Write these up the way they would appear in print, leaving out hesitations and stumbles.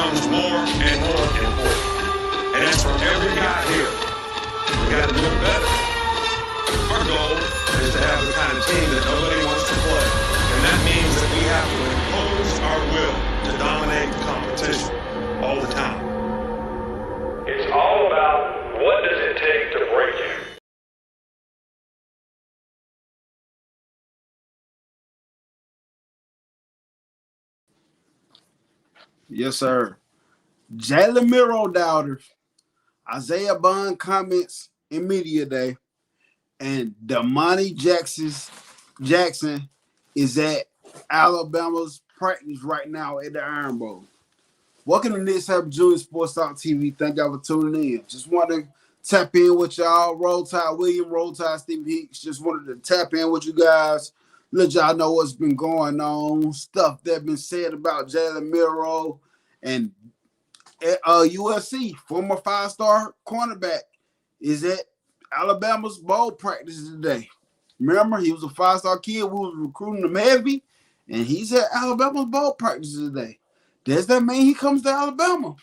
becomes more and more important. And that's for every guy here. We got to do it better. Our goal is to have the kind of team that nobody wants to play. And that means that we have to impose our will to dominate the competition all the time. It's all about what does it take to break you. Yes, sir. Jalen Milroe doubters, Isaiah Bond comments in media day, and Domani Jackson is at Alabama's practice right now at the Iron Bowl. Welcome to this episode of Junior Sports Talk TV. Thank y'all for tuning in. Just wanted to tap in with y'all. Roll Tide William, Roll Tide Steve Hicks. Just wanted to tap in with you guys. Let y'all know what's been going on. Stuff that been said about Jalen Milroe and USC, former 5-star cornerback, is at Alabama's bowl practice today. Remember, he was a 5-star kid. We was recruiting him heavy, and he's at Alabama's bowl practice today. Does that mean he comes to Alabama?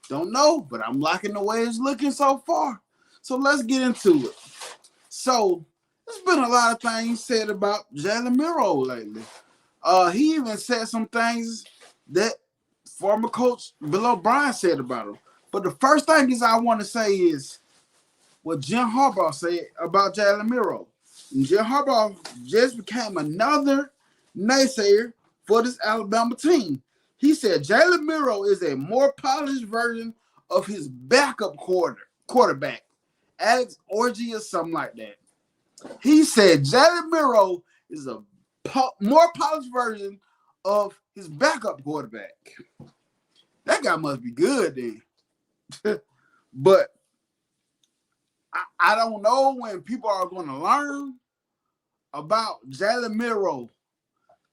Don't know, but I'm liking the way it's looking so far. So let's get into it. So there's been a lot of things said about Jalen Milroe lately. He even said some things that former coach Bill O'Brien said about him. But the first thing is I want to say is what Jim Harbaugh said about Jalen Milroe. And Jim Harbaugh just became another naysayer for this Alabama team. He said Jalen Milroe is a more polished version of his backup quarterback, Alex Orji or something like that. He said Jalen Milroe is a more polished version of his backup quarterback. That guy must be good then. But I don't know when people are going to learn about Jalen Milroe.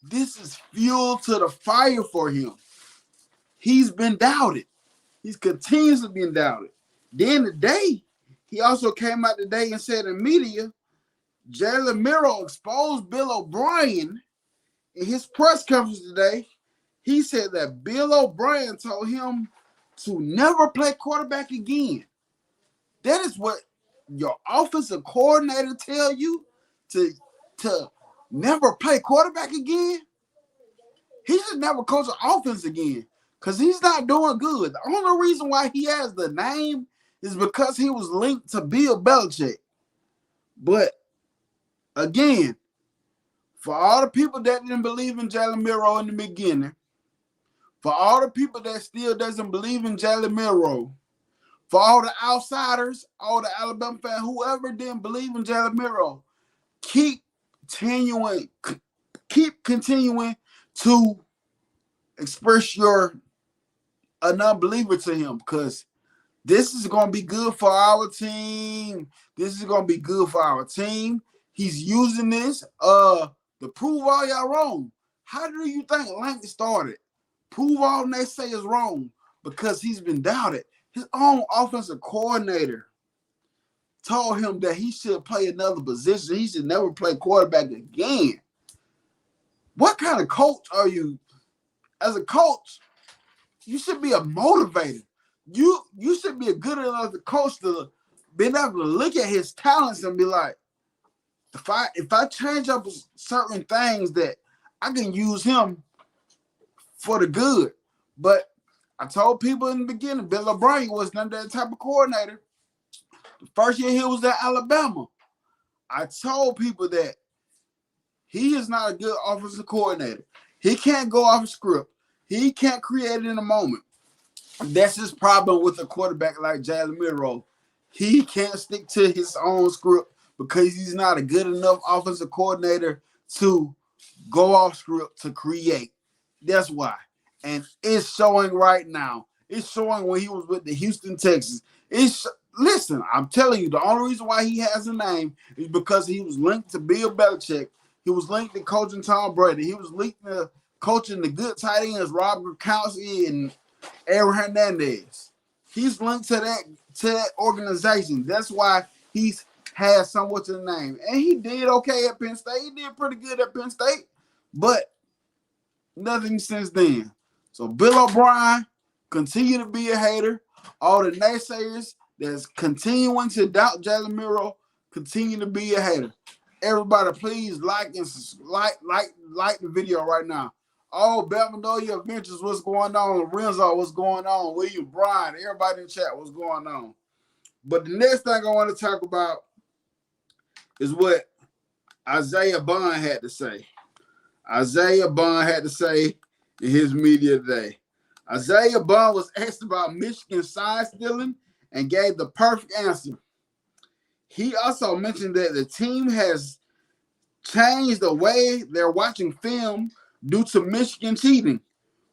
This is fuel to the fire for him. He's been doubted. He's continuously been doubted. Then today, he also came out today and said in media, Jalen Milroe exposed Bill O'Brien in his press conference today. He said that Bill O'Brien told him to never play quarterback again. That is what your offensive coordinator tell you, to never play quarterback again. He should never coach an offense again because he's not doing good. The only reason why he has the name is because he was linked to Bill Belichick. But again, for all the people that didn't believe in Jalen Milroe in the beginning, for all the people that still doesn't believe in Jalen Milroe, for all the outsiders, all the Alabama fans, whoever didn't believe in Jalen Milroe, keep continuing to express your a non-believer to him, because this is going to be good for our team. This is going to be good for our team. He's using this to prove all y'all wrong. How do you think Link started? Prove all they say is wrong because he's been doubted. His own offensive coordinator told him that he should play another position. He should never play quarterback again. What kind of coach are you? As a coach, you should be a motivator. You should be a good enough coach to be able to look at his talents and be like, if I change up certain things that I can use him for the good. But I told people in the beginning, Bill O'Brien was not that type of coordinator. The first year he was at Alabama, I told people that he is not a good offensive coordinator. He can't go off a script. He can't create it in a moment. That's his problem with a quarterback like Jalen Milroe. He can't stick to his own script because he's not a good enough offensive coordinator to go off script to create. That's why. And it's showing right now. It's showing when he was with the Houston Texans. Listen, I'm telling you, the only reason why he has a name is because he was linked to Bill Belichick. He was linked to coaching Tom Brady. He was linked to coaching the good tight ends, Rob Gronkowski and Aaron Hernandez. He's linked to that organization. That's why he's has somewhat to the name. And he did okay at Penn State. He did pretty good at Penn State, but nothing since then. So Bill O'Brien, continue to be a hater. All the naysayers that's continuing to doubt Jalen Milroe, continue to be a hater. Everybody, please like the video right now. Oh, Belmanoia Adventures, what's going on? Renzo, what's going on? William Bryan, everybody in chat, what's going on? But the next thing I want to talk about is what Isaiah Bond had to say. Isaiah Bond had to say in his media today. Isaiah Bond was asked about Michigan sign stealing and gave the perfect answer. He also mentioned that the team has changed the way they're watching film due to Michigan cheating.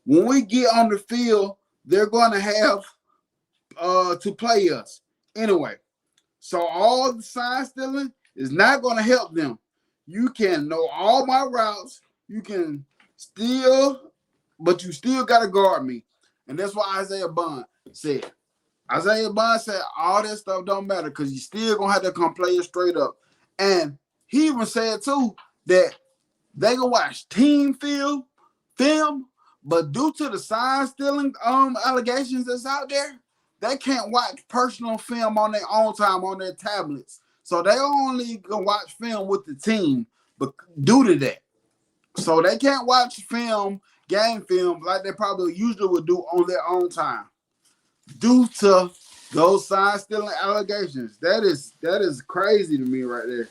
When we get on the field, they're going to have to play us. Anyway, so all the sign stealing is not going to help them. You can know all my routes. You can steal, but you still got to guard me. And that's what Isaiah Bond said. Isaiah Bond said all that stuff don't matter because you still going to have to come play it straight up. And he even said, too, that they can watch team film, but due to the sign stealing allegations that's out there, they can't watch personal film on their own time on their tablets. So they only can watch film with the team, but due to that. So they can't watch film, game film, like they probably usually would do on their own time. Due to those sign stealing allegations. That is crazy to me right there.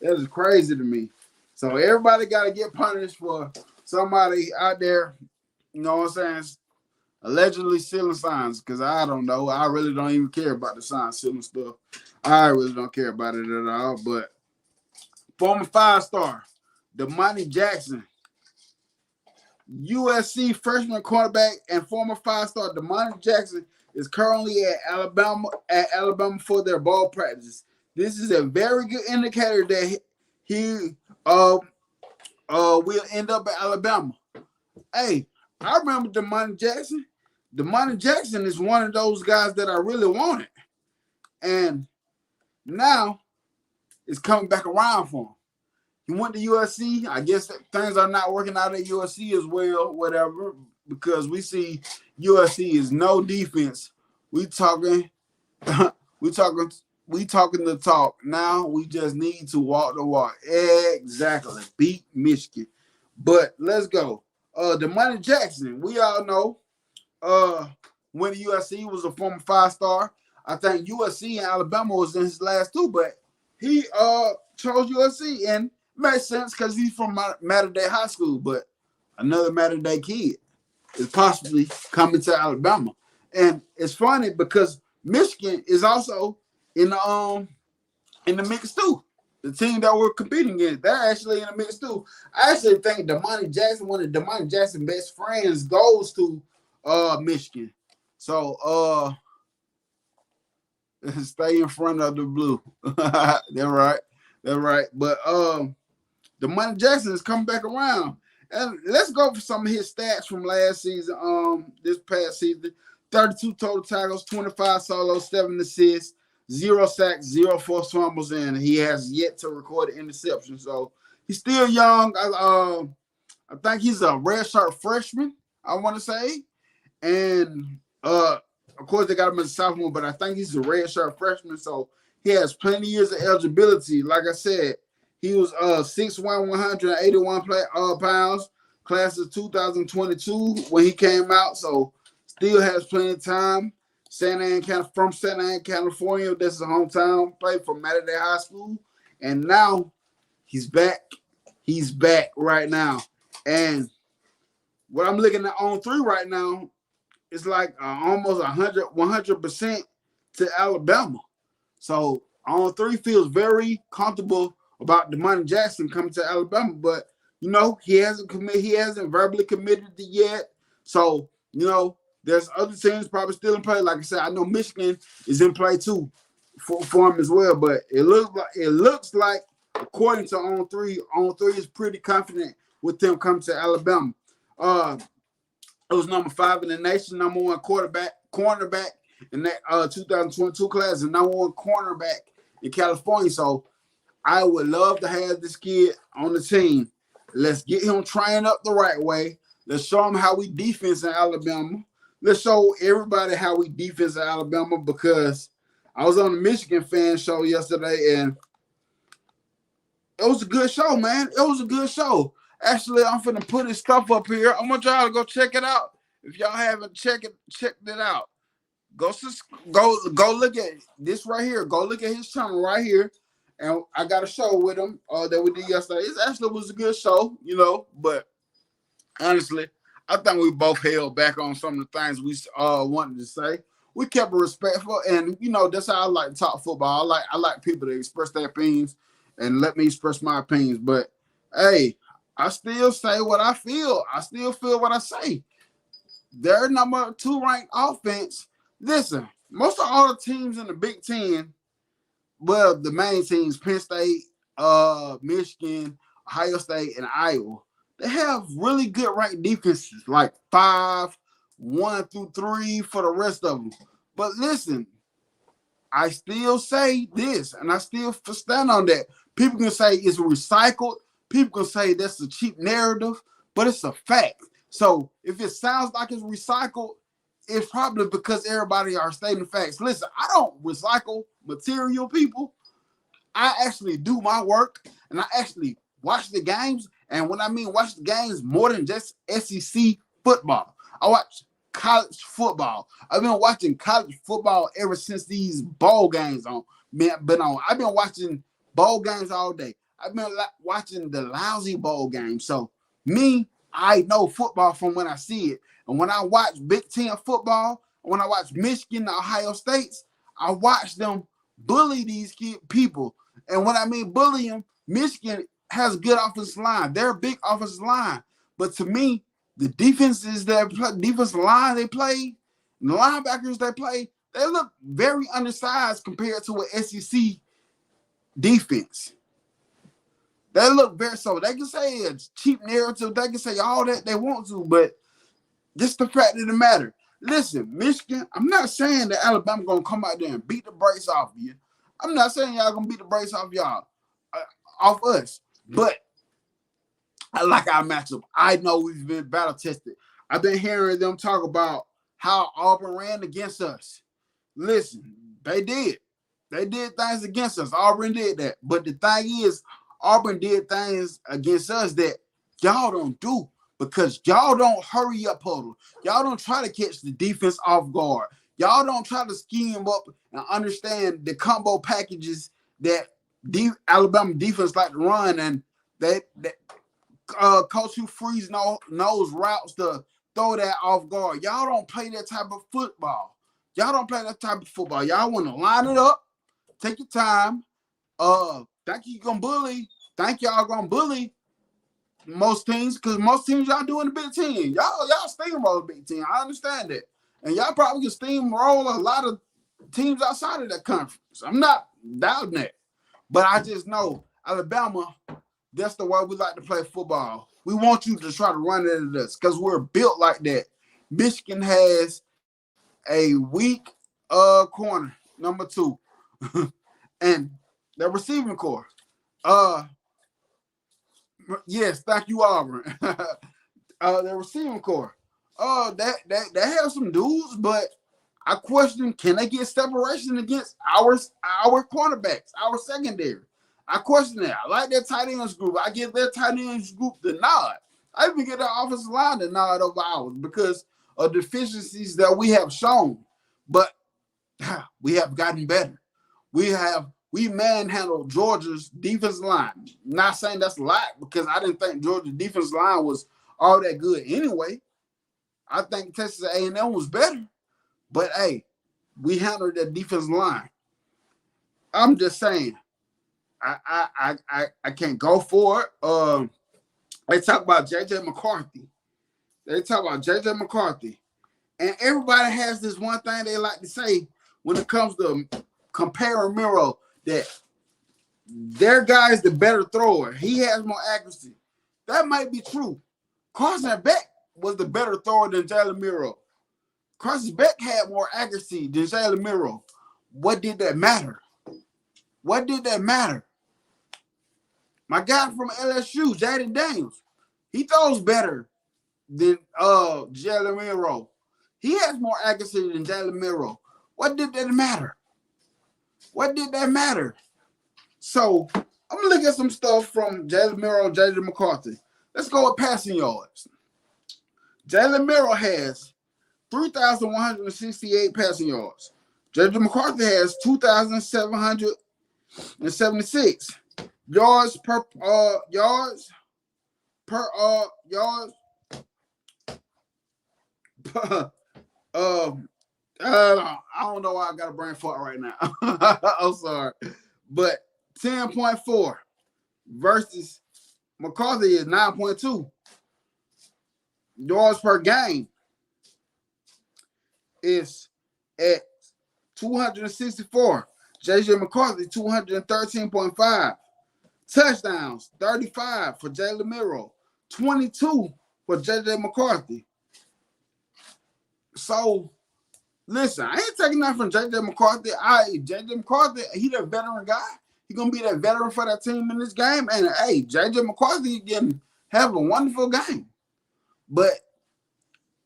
That is crazy to me. So everybody got to get punished for somebody out there, you know what I'm saying, allegedly stealing signs, because I don't know. I really don't even care about the sign stealing stuff. I really don't care about it at all. But former 5-star, Domani Jackson, USC freshman quarterback and former 5-star Domani Jackson is currently at Alabama for their ball practice. This is a very good indicator that he will end up at Alabama. Hey, I remember Domani Jackson. Domani Jackson is one of those guys that I really wanted. And now it's coming back around for him. He went to USC. I guess things are not working out at USC as well, whatever, because we see USC is no defense. We talking the talk. Now we just need to walk the walk. Exactly. Beat Michigan. But let's go. Domani Jackson, we all know, went to USC, was a former 5-star. I think USC and Alabama was in his last two, but he chose USC, and makes sense because he's from Mater Dei High School, but another Mater Dei kid is possibly coming to Alabama. And it's funny because Michigan is also in the mix too. The team that we're competing against, they're actually in the mix too. I actually think Domani Jackson, one of Domani Jackson's best friends, goes to Michigan. So stay in front of the blue. They're right. But Domani Jackson is coming back around. And let's go for some of his stats from last season, this past season. 32 total tackles, 25 solos, 7 assists, 0 sacks, 0 forced fumbles, and he has yet to record an interception. So he's still young. I think he's a redshirt freshman, I want to say. And of course they got him as a sophomore, but I think he's a redshirt freshman. So he has plenty of years of eligibility. Like I said, he was 6'1", 181 pounds, class of 2022 when he came out. So still has plenty of time. From Santa Ana, California. This is his hometown. Played for Mater Dei High School. And now he's back. He's back right now. And what I'm looking at on 3 right now is like almost 100% to Alabama. So on 3 feels very comfortable about Domani Jackson coming to Alabama. But, you know, he hasn't verbally committed yet. So, you know, there's other teams probably still in play. Like I said, I know Michigan is in play too for him as well. But it looks like according to on 3 is pretty confident with them coming to Alabama. It was number 5 in the nation, number 1 cornerback in that 2022 class, and number 1 cornerback in California. So I would love to have this kid on the team. Let's get him trained up the right way. Let's show him how we defense in Alabama. let's show everybody how we defense at Alabama, because I was on the Michigan fan show yesterday and it was a good show, man. It was a good show. Actually, I'm finna put his stuff up here. I want y'all to go check it out. If y'all haven't checked it out, go look at this right here. Go look at his channel right here. And I got a show with him that we did yesterday. It actually was a good show, but honestly, I think we both held back on some of the things we wanted to say. We kept it respectful, and that's how I like to talk football. I like people to express their opinions and let me express my opinions. But hey, I still say what I feel. I still feel what I say. Their number 2 ranked offense. Listen, most of all the teams in the Big Ten, well, the main teams, Penn State, Michigan, Ohio State, and Iowa, they have really good ranked defenses, like 5, 1 through 3 for the rest of them. But listen, I still say this, and I still stand on that. People can say it's recycled. People can say that's a cheap narrative, but it's a fact. So if it sounds like it's recycled, it's probably because everybody are stating facts. Listen, I don't recycle material, people. I actually do my work, and I actually watch the games. And when I mean watch the games, more than just SEC football. I watch college football. I've been watching college football ever since these bowl games been on. I've been watching bowl games all day. I've been watching the lousy bowl games. So I know football from when I see it. And when I watch Big Ten football, when I watch Michigan and Ohio States, I watch them bully these people. And when I mean bully them, Michigan has a good offensive line. They're a big offensive line. But to me, the defensive line they play, and the linebackers they play, they look very undersized compared to an SEC defense. They look very, so they can say it's cheap narrative, they can say all that they want to, but just the fact of the matter. Listen, Michigan, I'm not saying that Alabama gonna come out there and beat the brakes off you. I'm not saying y'all gonna beat the brakes off y'all, off us, but I like our matchup. I know we've been battle tested. I've been hearing them talk about how Auburn ran against us. Listen, they did. They did things against us. Auburn did that. But the thing is, Auburn did things against us that y'all don't do, because y'all don't hurry up huddle. Y'all don't try to catch the defense off guard. Y'all don't try to scheme up and understand the combo packages that Alabama defense like to run, and that Coach Hugh Freeze knows routes to throw that off guard. Y'all don't play that type of football. Y'all don't play that type of football. Y'all want to line it up, take your time. Think y'all gonna bully most teams, because most teams y'all do in the Big Ten. Y'all steamroll the Big Ten. I understand that. And y'all probably can steamroll a lot of teams outside of that conference. I'm not doubting that. But I just know Alabama, that's the way we like to play football. We want you to try to run it at us because we're built like that. Michigan has a weak corner, number 2. And the receiving core. Yes, thank you, Auburn. The receiving core. They have some dudes, but I question, can they get separation against our cornerbacks, our secondary? I question that. I like their tight ends group. I give their tight ends group the nod. I even get their offensive line the nod over ours because of deficiencies that we have shown. But we have gotten better. We manhandled Georgia's defensive line. Not saying that's a lot, because I didn't think Georgia's defensive line was all that good anyway. I think Texas A&M was better. But hey, we handled that defensive line. I'm just saying, I can't go for it. They talk about JJ McCarthy. And everybody has this one thing they like to say when it comes to comparing Milroe, that their guy is the better thrower. He has more accuracy. That might be true. Carson Beck was the better thrower than Jalen Milroe. Carson Beck had more accuracy than Jalen Milroe. What did that matter? My guy from LSU, Jaden Daniels, he throws better than Jalen Milroe. He has more accuracy than Jalen Milroe. What did that matter? What did that matter? So I'm gonna look at some stuff from Jalen Milroe and JJ McCarthy. Let's go with passing yards. Jalen Milroe has 3,168 passing yards. JJ McCarthy has 2,776 yards per yards. I don't know why I got a brain fart right now. I'm sorry, but 10.4 versus McCarthy is 9.2 yards per game. Is at 264. JJ McCarthy 213.5. Touchdowns 35 for Jalen Milroe, 22 for JJ McCarthy. So listen, I ain't taking nothing from JJ McCarthy. JJ McCarthy, he the veteran guy. He gonna be that veteran for that team in this game. And hey, JJ McCarthy can have a wonderful game. But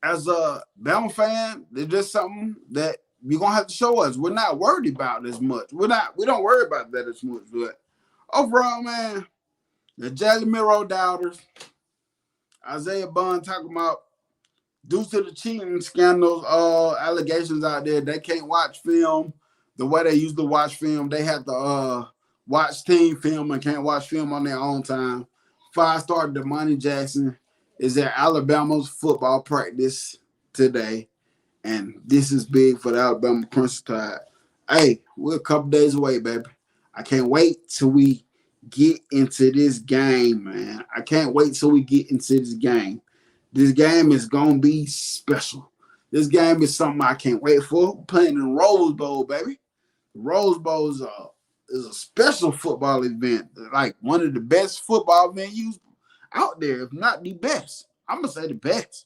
as a Bama fan, it's just something that you're gonna have to show us. We're not worried about as much. We don't worry about that as much. But overall, man, the Jalen Milroe doubters, Isaiah Bond talking about due to the cheating scandals, allegations out there, they can't watch film the way they used to watch film. They have to watch team film and can't watch film on their own time. 5-star Domani Jackson is at Alabama's football practice today, and this is big for the Alabama Crimson Tide. Hey, we're a couple days away, baby. I can't wait till we get into this game, man. I can't wait till we get into this game. This game is going to be special. This game is something I can't wait for. We're playing in Rose Bowl, baby. The Rose Bowl is a special football event, like one of the best football venues out there, if not the best. I'm going to say the best.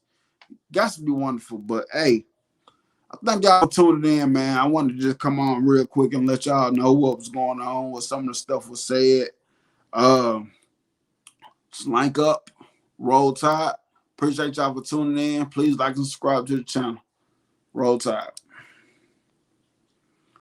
Got to be wonderful. But, hey, I thank y'all for tuning in, man. I wanted to just come on real quick and let y'all know what was going on, what some of the stuff was said. Slink up, roll tide. Appreciate y'all for tuning in. Please like and subscribe to the channel. Roll tide.